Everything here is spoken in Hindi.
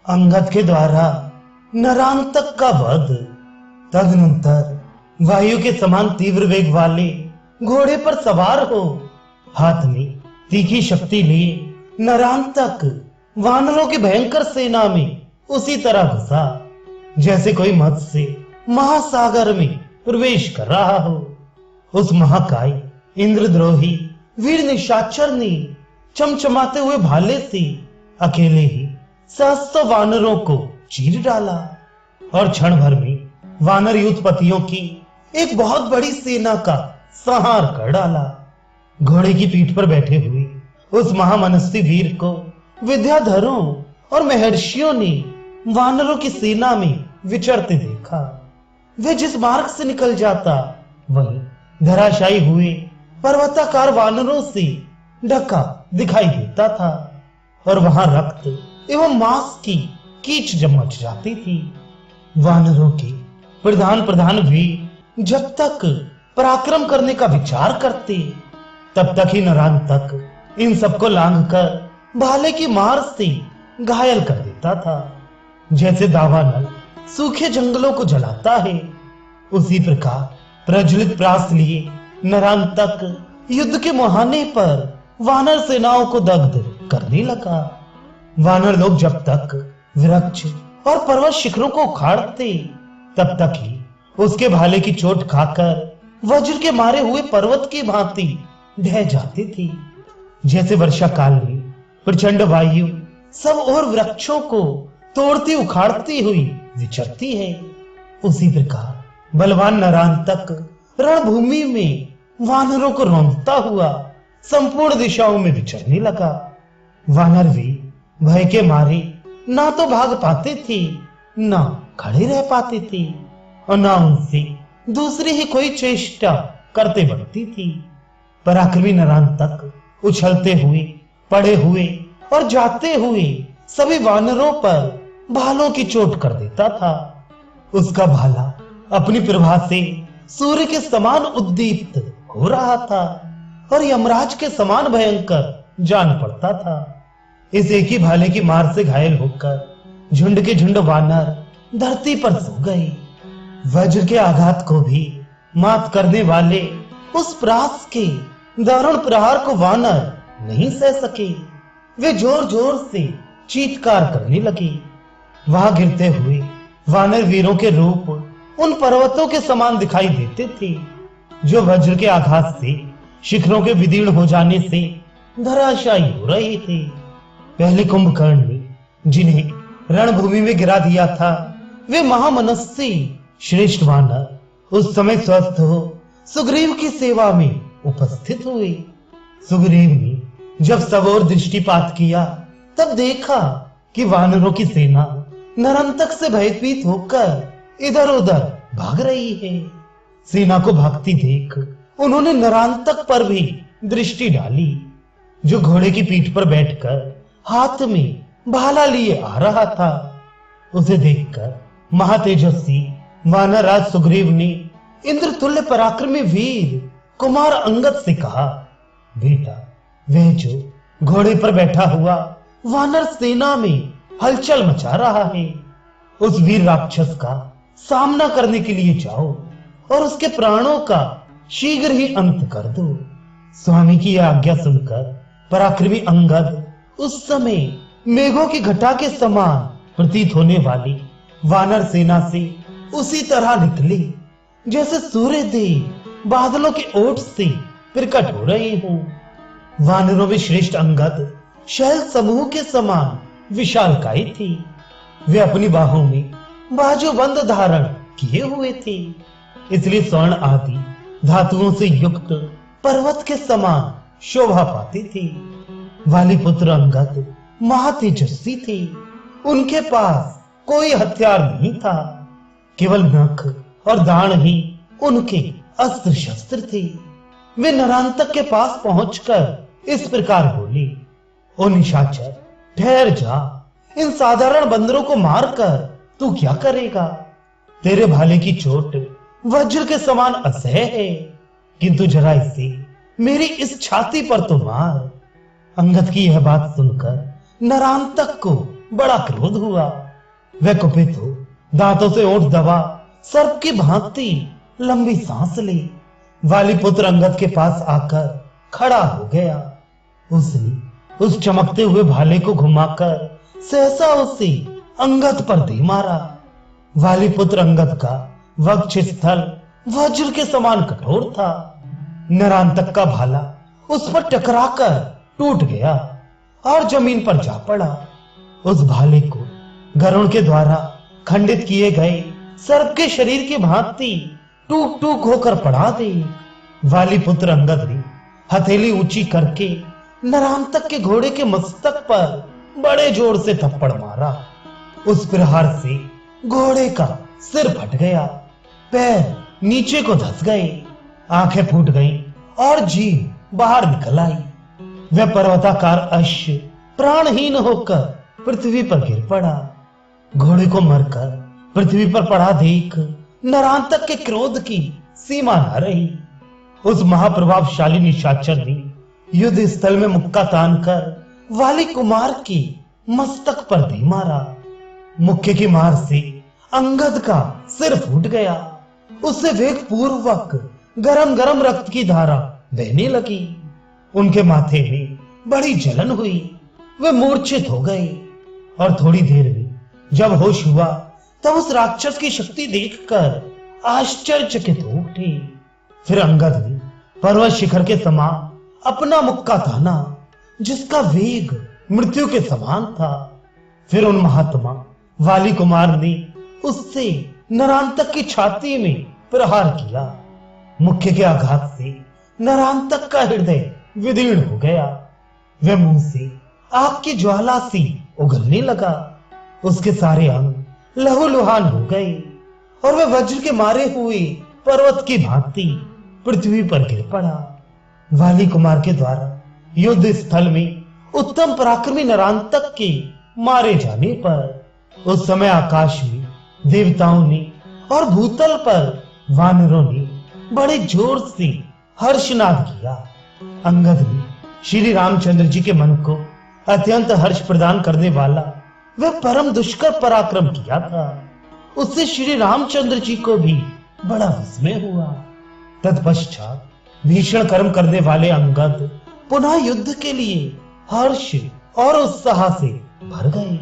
अंगद के द्वारा नरांतक का वध। तदनंतर वायु के समान तीव्र वेग वाले घोड़े पर सवार हो हाथ में तीखी शक्ति लिए नरांतक वानरों की भयंकर सेना में उसी तरह घुसा जैसे कोई मत्स्य महासागर में प्रवेश कर रहा हो। उस महाकाय इंद्रद्रोही वीर निशाचर ने चमचमाते हुए भाले से अकेले ही सहस्त्र वानरों को चीर डाला और क्षण भर में वानर युद्धपतियों की एक बहुत बड़ी सेना का संहार कर डाला। घोड़े की पीठ पर बैठे हुए उस महामनस्वी वीर को विद्याधरों और महर्षियों ने वानरों की सेना में विचरते देखा। वे जिस मार्ग से निकल जाता वही धराशायी हुए पर्वताकार वानरों से ढका दिखाई देता था और वहां रक्त एवं मांस की कीच जमच जाती थी। वानरों के प्रधान भी जब तक पराक्रम करने का विचार करते तब तक ही नरांतक इन सबको लांघ कर भाले की मार से घायल कर देता था। जैसे दावानल सूखे जंगलों को जलाता है उसी प्रकार प्रज्वलित प्रास लिए नरांतक युद्ध के मुहाने पर वानर सेनाओं को दग्ध करने लगा। वानर लोग जब तक वृक्ष और पर्वत शिखरों को उखाड़ते तब तक ही उसके भाले की चोट खाकर वज्र के मारे हुए पर्वत की भांति ढह जाती थी। जैसे वर्षा काल में प्रचंड वायु सब और वृक्षों को तोड़ती उखाड़ती हुई विचरती है उसी प्रकार बलवान नरांतक रणभूमि में वानरों को रौंदता हुआ संपूर्ण दिशाओं में विचरने लगा। वानर भी भय के मारे ना तो भाग पाते थे ना खड़े रह पाते थे और ना उनसे दूसरी ही कोई चेष्टा करते बनती थी। पराक्रमी नरांतक उछलते हुए पड़े हुए और जाते हुए सभी वानरों पर भालों की चोट कर देता था। उसका भाला अपनी प्रभा से सूर्य के समान उद्दीप्त हो रहा था और यमराज के समान भयंकर जान पड़ता था। इस एक ही भाले की मार से घायल होकर झुंड के झुंड वानर धरती पर सो गए। वज्र के आघात को भी मात करने वाले उस प्रास के दारुण प्रहार को वानर नहीं सह सके। वे जोर जोर से चीत्कार करने लगे। वहां गिरते हुए वानर वीरों के रूप उन पर्वतों के समान दिखाई देते थे जो वज्र के आघात से शिखरों के विदीर्ण हो जाने से धराशायी हो रहे थे। पहले कुंभकर्ण ने जिन्हें रणभूमि में गिरा दिया था वे महामनस्वी श्रेष्ठ वानर उस समय स्वस्थ हो सुग्रीव की सेवा में उपस्थित हुए। सुग्रीव ने जब सब ओर दृष्टिपात किया तब देखा कि वानरों की सेना नरांतक से भयभीत होकर इधर उधर भाग रही है। सेना को भागती देख उन्होंने नरांतक पर भी दृष्टि डाली जो घोड़े की पीठ पर बैठकर हाथ में भाला लिए आ रहा था। उसे देखकर महातेजस्वी वानरराज सुग्रीव ने इंद्रतुल्य पराक्रमी वीर कुमार अंगद से कहा, बेटा वह जो घोड़े पर बैठा हुआ वानर सेना में हलचल मचा रहा है उस वीर राक्षस का सामना करने के लिए जाओ और उसके प्राणों का शीघ्र ही अंत कर दो। स्वामी की यह आज्ञा सुनकर पराक्रमी अंगद उस समय मेघों की घटा के समान प्रतीत होने वाली वानर सेना से उसी तरह निकले जैसे सूर्य देव बादलों के ओट से प्रकट हो रहे हों। वानरों में श्रेष्ठ अंगद शैल समूह के समान विशालकाय थी। वे अपनी बाहों में बाजूबंद धारण किए हुए थे इसलिए स्वर्ण आदि धातुओं से युक्त पर्वत के समान शोभा पाते थे। वाली पुत्र अंगद महातेजस्वी थे। उनके पास कोई हथियार नहीं था, केवल नख और दाण ही उनके अस्त्र शस्त्र थे। वे नरांतक के पास पहुंचकर इस प्रकार बोले, ओ निशाचर ठहर जा, इन साधारण बंदरों को मारकर तू क्या करेगा? तेरे भाले की चोट वज्र के समान असह्य है, किंतु जरा इसे मेरी इस छाती पर तो मार। अंगद की यह बात सुनकर नरांतक को बड़ा क्रोध हुआ। वह कुपित हो दांतों से ओंठ दबा सर्प की भांति लंबी सांस ली। वाली पुत्र अंगद के पास आकर खड़ा हो गया। उसने उस चमकते हुए भाले को घुमाकर सहसा उसे अंगद पर दे मारा। वाली पुत्र अंगद का वक्ष स्थल वज्र के समान कठोर था। नरांतक का भाला उस पर टकराकर टूट गया और जमीन पर जा पड़ा। उस भाले को गरुड़ के द्वारा खंडित किए गए सर्प के शरीर की भांति टूक टूक होकर पड़ा दे। वाली पुत्र अंगद ने हथेली ऊंची करके नरांतक के घोड़े के मस्तक पर बड़े जोर से थप्पड़ मारा। उस प्रहार से घोड़े का सिर फट गया, पैर नीचे को धंस गए, आंखें फूट गईं और जीभ बाहर निकल आई। वह पर्वताकार अश्व प्राणहीन होकर पृथ्वी पर गिर पड़ा। घोड़े को मरकर पृथ्वी पर पड़ा देख नरांतक के क्रोध की सीमा न रही। उस महाप्रभावशाली निशाचर ने युद्ध स्थल में मुक्का तानकर वाली कुमार के मस्तक पर दे मारा। मुक्के की मार से अंगद का सिर फूट गया। उससे वेग पूर्वक गरम गरम रक्त की धारा बहने लगी। उनके माथे में बड़ी जलन हुई। वे मूर्छित हो गए और थोड़ी देर में जब होश हुआ तब उस राक्षस की शक्ति देखकर आश्चर्यचकित हो उठे। फिर अंगद ने पर्वत शिखर के समान अपना मुक्का ताना जिसका वेग मृत्यु के समान था। फिर उन महात्मा वाली कुमार ने उससे नरांतक की छाती में प्रहार किया। मुक्के के आघात से नरांतक का हृदय विदीर्ण हो गया। वह मुंह से आग की ज्वाला सी उगलने लगा। उसके सारे अंग लहूलुहान हो गए और वह वज्र के मारे हुए पर्वत की भांति पृथ्वी पर गिर पड़ा। वाली कुमार के द्वारा युद्ध स्थल में उत्तम पराक्रमी नरांतक के मारे जाने पर उस समय आकाश में देवताओं ने और भूतल पर वानरों ने बड़े जोर से हर्षनाद किया। अंगद ने श्री रामचंद्र जी के मन को अत्यंत हर्ष प्रदान करने वाला वह परम दुष्कर पराक्रम किया था। उससे श्री रामचंद्र जी को भी बड़ा विस्मय हुआ। तत्पश्चात भीषण कर्म करने वाले अंगद पुनः युद्ध के लिए हर्ष और उत्साह से भर गए।